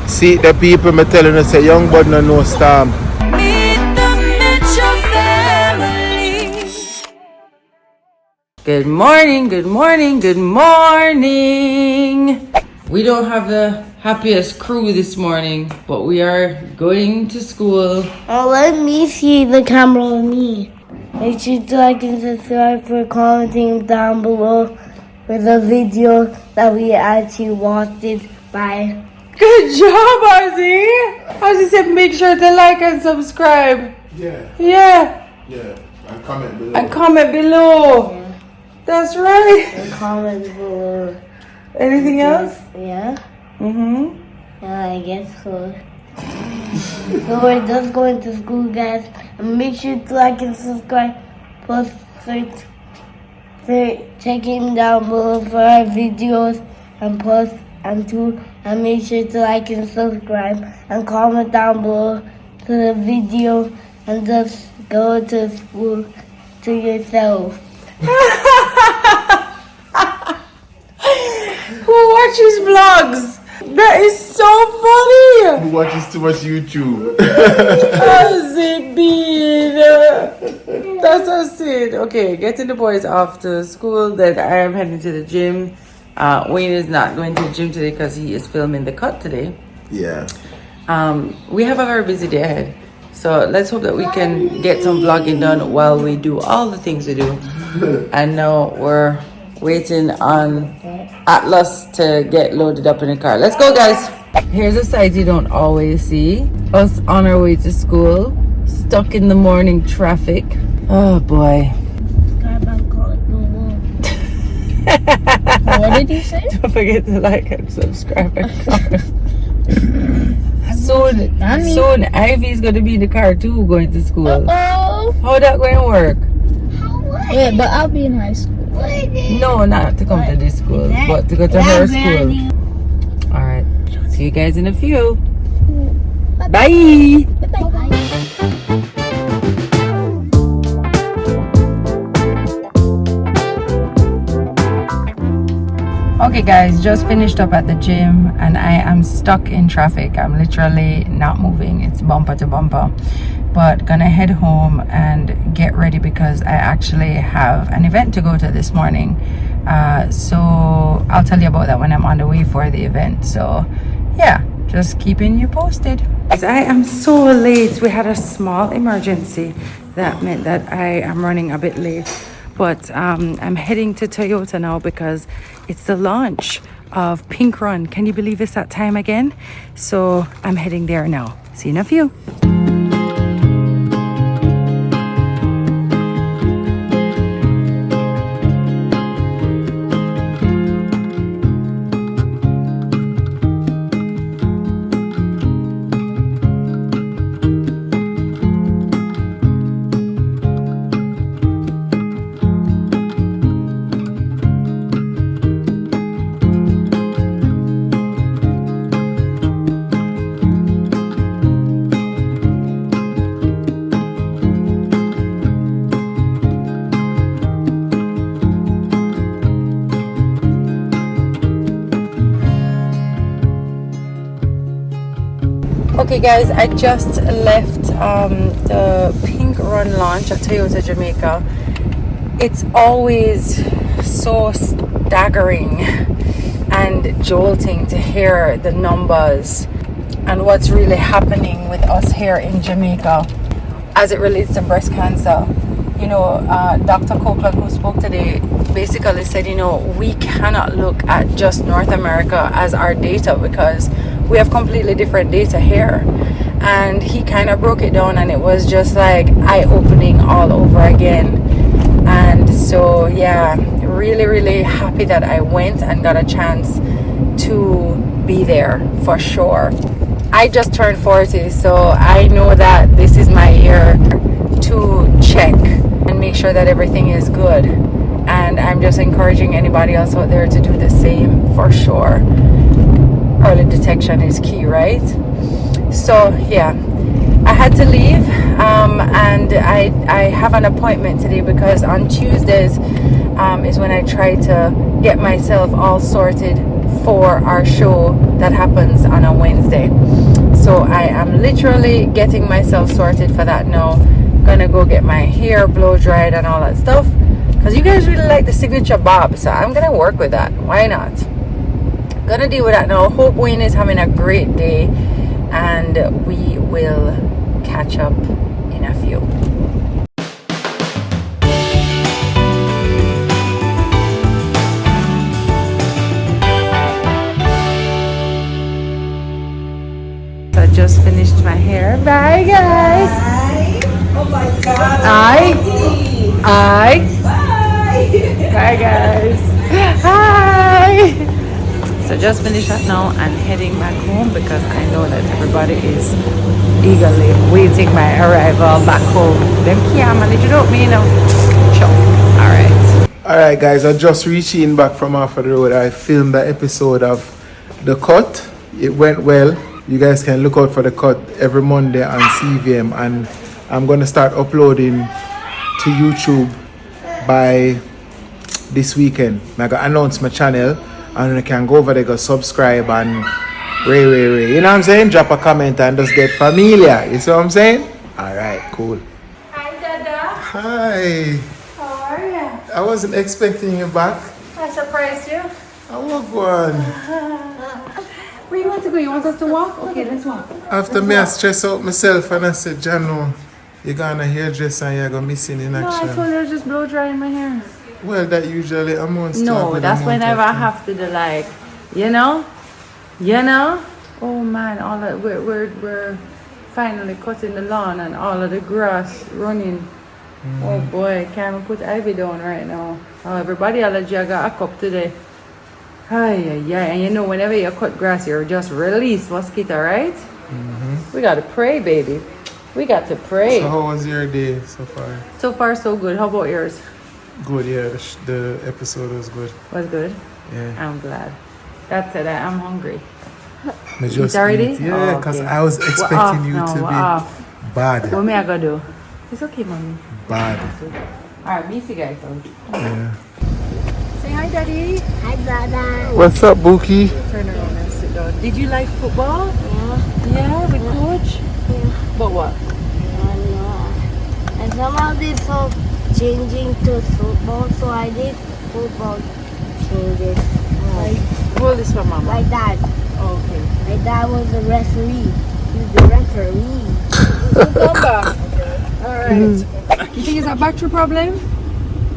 See the people me telling us say young bud no storm. Meet the Mitchell family. Good morning, good morning, good morning. We don't have the happiest crew this morning, but we are going to school. Oh, let me see the camera on me. Make sure to like and subscribe for commenting down below for the video that we actually watched it by. Good job, Ozzy. Ozzy said make sure to like and subscribe. Yeah. And comment below. And comment below. Yeah. That's right. And comment below. Anything else? Yeah. Mm-hmm. Yeah, I guess so. So we're just going to school, guys. And make sure to like and subscribe. Plus, checking down below for our videos. And plus, and make sure to like and subscribe. And comment down below to the video. And just go to school to yourself. Who watches vlogs? That is so funny. Who watches too much YouTube? Ozzy Bean. That's so sweet. Okay, getting the boys off to school. Then I am heading to the gym. Wayne is not going to the gym today because he is filming the cut today. Yeah. We have a very busy day ahead. So let's hope that we can get some vlogging done while we do all the things we do. And now we're waiting on Atlas to get loaded up in the car. Let's go, guys. Here's a sight you don't always see. Us on our way to school, stuck in the morning traffic. Oh boy. What did you say? Don't forget to like and subscribe and comment. Soon Ivy's gonna be in the car too, going to school. Oh. How that going to work? Yeah, but I'll be in high school. No, not to come to this school, but to go to her school. Alright, see you guys in a few. Bye! Okay guys, just finished up at the gym and I am stuck in traffic. I'm literally not moving. It's bumper to bumper. But gonna head home and get ready because I actually have an event to go to this morning. So I'll tell you about that when I'm on the way for the event. So yeah, just keeping you posted. I am so late. We had a small emergency that meant that I am running a bit late. But I'm heading to Toyota now because it's the launch of Pink Run. Can you believe it's that time again? So I'm heading there now. See you in a few. Okay guys, I just left the Pink Run launch at Toyota Jamaica. It's always so staggering and jolting to hear the numbers and what's really happening with us here in Jamaica as it relates to breast cancer. You know, Dr. Copeland, who spoke today, basically said, you know, we cannot look at just North America as our data because we have completely different data here. And he kind of broke it down and it was just like eye-opening all over again. And so yeah, really happy that I went and got a chance to be there for sure. I just turned 40, so I know that this is my year to check and make sure that everything is good. And I'm just encouraging anybody else out there to do the same for sure. Early detection is key, right? So yeah, I had to leave and I have an appointment today because on Tuesdays is when I try to get myself all sorted for our show that happens on a Wednesday. So I am literally getting myself sorted for that now. Gonna go get my hair blow dried and all that stuff, because you guys really like the signature bob, so I'm gonna work with that. Why not? Gonna deal with that now. Hope Wayne is having a great day, and we will catch up in a few. I just finished my hair. Bye guys. Hi. Oh my God. Bye guys. Hi. So just finished that now and heading back home, because I know that everybody is eagerly waiting my arrival back home. Them can't manage it up me, you know. Sure. Alright guys, I just reached in back from off of the road. I filmed the episode of The Cut. It went well. You guys can look out for The Cut every Monday on CVM, and I'm going to start uploading to YouTube by this weekend. I'm going to announce my channel, and you can go over there, go subscribe, and Ray. You know what I'm saying? Drop a comment and just get familiar. You see what I'm saying? Alright, cool. Hi Dada. Hi. How are you? I wasn't expecting you back. I surprised you. I love one. Where you want to go? You want us to walk? Okay, let's walk. After me, I stress out myself and I said, Jano, you're going to hairdresser and you're going to missing in No, action. I told her just blow drying my hair. Well, that usually a month. No, that's whenever I have to do, like, you know. Oh man, all that we're finally cutting the lawn and all of the grass running. Oh boy, can't even put ivy down right now. Oh, everybody allergy I got a cup today. Yeah, and you know, whenever you cut grass, you're just release mosquito, right? We gotta pray, baby. We got to pray. So how was your day so far? So far, so good. How about yours? Good, yeah. The episode was good. Was good? Yeah. I'm glad. That's it. I'm hungry. I just already? eat. Yeah, Oh, because okay. I was expecting you to be bad. What me I gotta do? It's okay, mommy. Bad. Alright, me see guys. Yeah. Say hi, daddy. Hi, Dada. What's up, Bookie? Turn around and sit down. Did you like football? Yeah, with coach? But what? And somehow they saw changing to football, so I did football changes. Hold this for mama. My dad. Okay. My dad was the referee. He's the referee. Come back. Alright. You think it's a battery problem?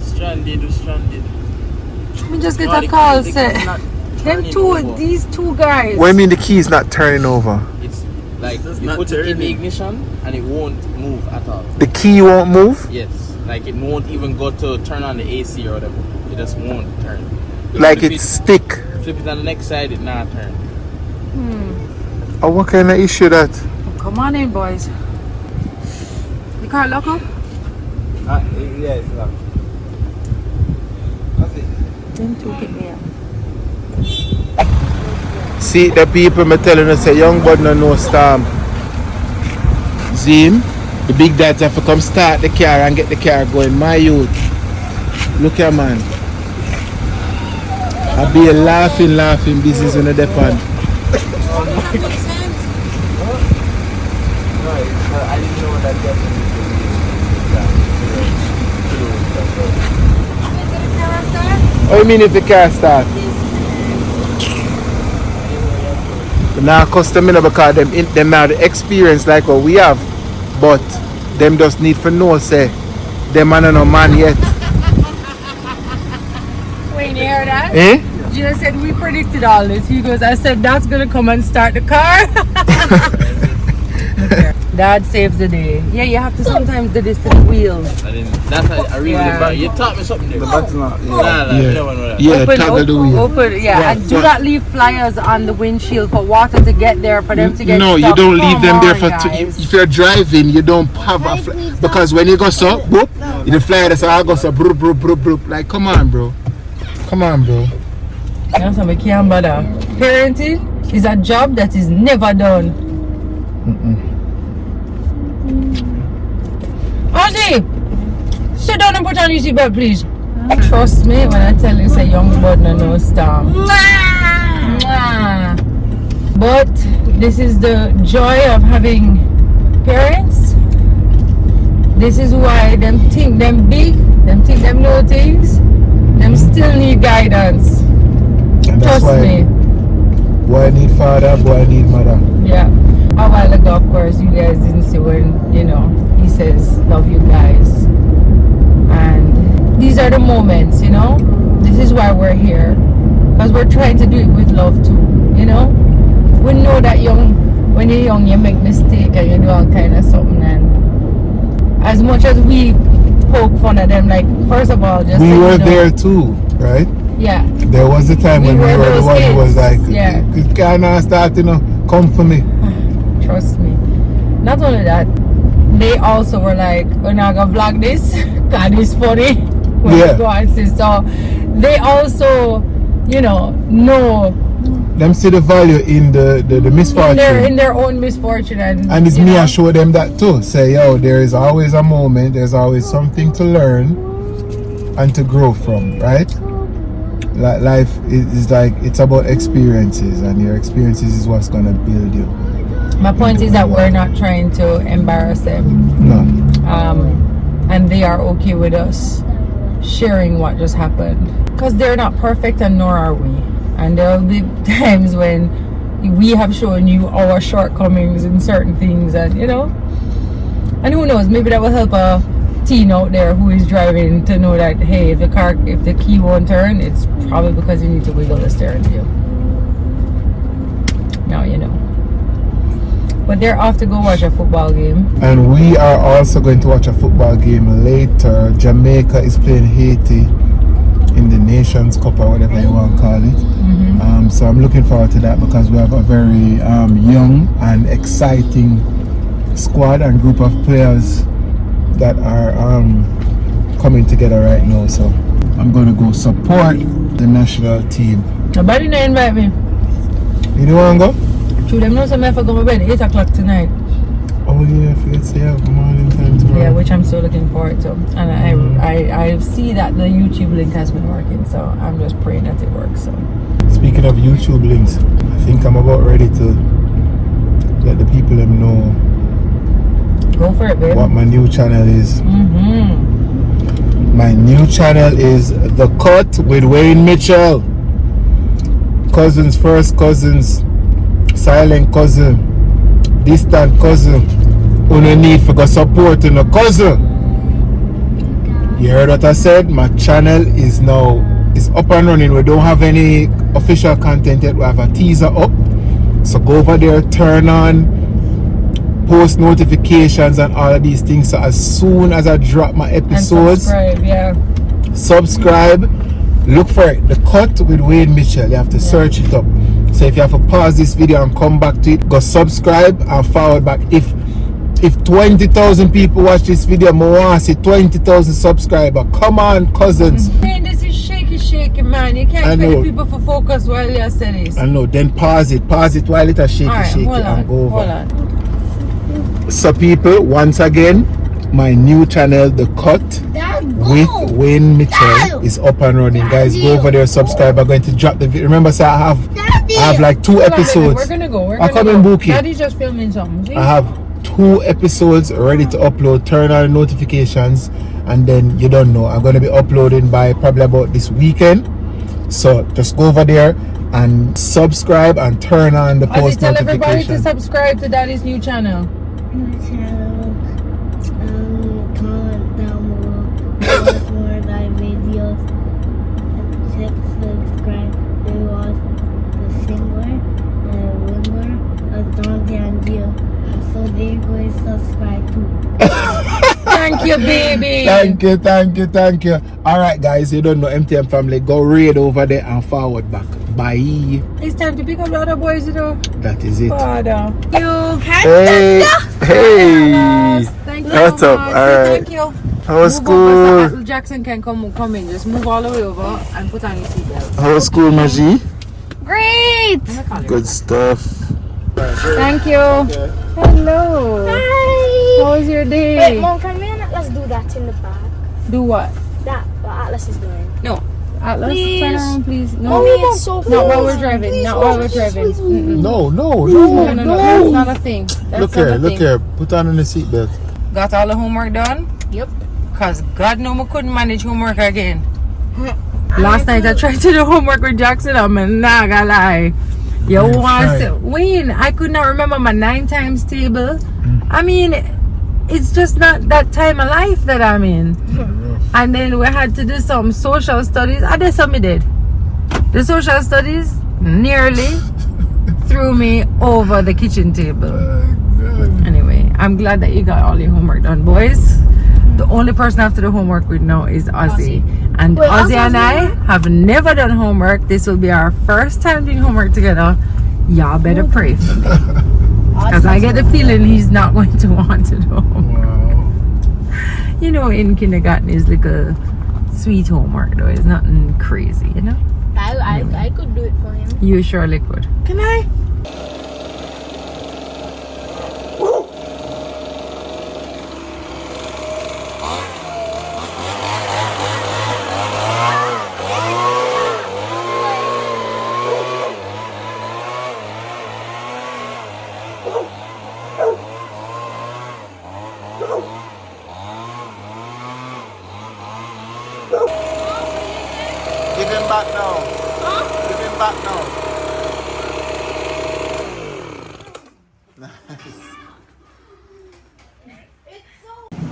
Stranded. Let me just get a call set. These two guys. What do you mean the key is not turning over? It's like you put it in the ignition and it won't move at all. The key won't move? Yes, like it won't even go to turn on the AC or whatever. It just won't turn. Like Flip it's stick. Flip it on the next side, it not turn. Oh, what kind of issue that? Come on in, boys. The car lock up? Yeah, it's locked. That's it. Them two pick me up. See, the people me telling us say young bud no storm. Zim, the big dads have to come start the car and get the car going. My youth. Look here, man. I be laughing business on the depend. I didn't know what that What do you mean if the car start? Now custom because them have the experience like what we have, but them just need to know say them are no man yet. Wait, you hear that? Eh? Gina said we predicted all this. He goes, I said that's gonna come and start the car. Dad saves the day. Yeah, you have to sometimes do this to the wheels. That's how I really you taught me something there. Yeah. You don't know that. Yeah, toggle the wheel. Open, yeah. And do not leave flyers on the windshield for water to get there, for them to get No, you stuck. don't leave them there for guys. if you're driving, you don't have a because when you go so boop, the flyer that's all go so broop broop broop broop. Like come on, bro. That's how we can't bother. Parenting is a job that is never done. Ozzy, sit down and put on your seatbelt, please. Trust me when I tell you, say young bud no storm. But this is the joy of having parents. This is why them think them big, them think them know things, them still need guidance. And that's Trust why me. boy need father, boy need mother. Yeah. A while ago, of course, you guys didn't see when, he says, love you guys. And these are the moments, This is why we're here. Because we're trying to do it with love too, We know that when you're young, you make mistakes and you do all kind of something. And as much as we poke fun at them, like, first of all, just we were there too, right? Yeah. There was a time when we were the one who was like, you can't start, come for me. Trust me. Not only that, they also were like, we're not gonna vlog this, God is funny when we go and see. So they also, know. Them see the value in the misfortune. In their own misfortune. And it's me, I show them that too. Say, there is always a moment, there's always something to learn and to grow from, right? Life is like, it's about experiences, and your experiences is what's gonna build you. My point is that we're not trying to embarrass them. No. And they are okay with us sharing what just happened. Because they're not perfect, and nor are we. And there will be times when we have shown you our shortcomings in certain things, and and who knows, maybe that will help a teen out there who is driving to know that, hey, if the key won't turn, it's probably because you need to wiggle the steering wheel. Now you know. But they're off to go watch a football game. And we are also going to watch a football game later. Jamaica is playing Haiti in the Nations Cup, or whatever you want to call it. So I'm looking forward to that, because we have a very young and exciting squad and group of players that are coming together right now. So I'm going to go support the national team. Nobody not invite me. You don't want to go? True, them know some I go to bed 8 o'clock tonight. Oh yeah, let's say morning time tomorrow. Yeah, which I'm so looking forward to. And I see that the YouTube link has been working, so I'm just praying that it works. So speaking of YouTube links, I think I'm about ready to let the people them know. Go for it, babe. What my new channel is. My new channel is The Cut with Wayne Mitchell. Cousins, first cousins, silent cousin, distant cousin. Only need for support in a cousin. You heard what I said? My channel is up and running. We don't have any official content yet. We have a teaser up. So go over there, turn on post notifications and all of these things. So as soon as I drop my episodes, subscribe. Look for it. The Cut with Wayne Mitchell. You have to search it up. So if you have to pause this video and come back to it, go subscribe and forward back. If 20,000 people watch this video, I want to see 20,000 subscribers. Come on, cousins. Man, this is shaky, man. You can't expect people to focus while you say this. I know. Then pause it while it is shaky, and go over. Hold on. So people, once again, my new channel, The Cut with Wayne Mitchell, is up and running. Guys, go over there, subscribe. I'm going to drop the video. Remember, so I have like 2 episodes. We're gonna go. I'm coming, Bookie. Daddy's just filming something. See? I have 2 episodes ready to upload. Turn on notifications, and then you don't know. I'm gonna be uploading by probably about this weekend. So just go over there and subscribe and turn on the post tell notifications. everybody to subscribe to Daddy's new channel. Comment down below. Watch more live videos. And subscribe to watch the singer and winner of Dante and Gio. So they're going to subscribe too. Thank you, baby. Thank you. Alright guys, you don't know, MTM family, go raid over there and forward back. Bye. It's time to pick up the other boys, That is it. Father. You. Hey. Thank you. What's up? Alright. Thank you. How was Move school? over so Jackson can come in. Just move all the way over and put on your seatbelt. How was school, Maji? Great. Good stuff. Thank you. Hello. Hi. How was your day? Wait, Mom, can we and Atlas do that in the back? Do what? That, what Atlas is doing. No. Atlas, Please. turn around, please. No, Mommy, it's so not while we're fast. driving. Please, Not while Mommy, we're driving. please, please. Mm-mm. No, no, No, that's not a thing. That's Look not here, a look thing. here. Put on the seatbelt. Got all the homework done? Yep. Cause God know I couldn't manage homework again. Last night I tried to do homework with Jackson. I'm not gonna lie. You Right. want Wayne? I could not remember my 9 times table. I mean, it's just not that time of life that I'm in. And then we had to do some social studies. I did some. I did. The social studies nearly threw me over the kitchen table. Anyway, I'm glad that you got all your homework done, boys. The only person I have to do homework with now is Ozzy. And Wait, Ozzy and I Ozzy's have never done homework. This will be our first time doing homework together. Y'all better pray for me. Because I get the feeling he's not going to want to do homework. Wow. You know, in kindergarten is like a sweet homework though. It's nothing crazy, you know? I could do it for him. You surely could. Can I? Give him back now. Give him back now.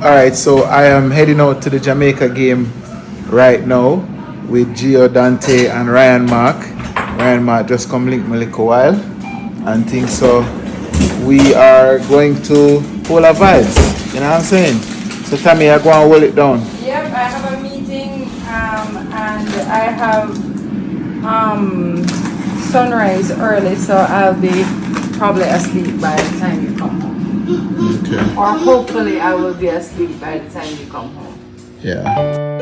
Alright, so I am heading out to the Jamaica game right now with Gio, Dante and Ryan Mark. Ryan Mark just come link me a little while and things, so we are going to Polar Vibes, you know what I'm saying? So Tami, I go and hold it down. Yep, I have a meeting and I have sunrise early, so I'll be probably asleep by the time you come home. Okay. Or hopefully I will be asleep by the time you come home. Yeah.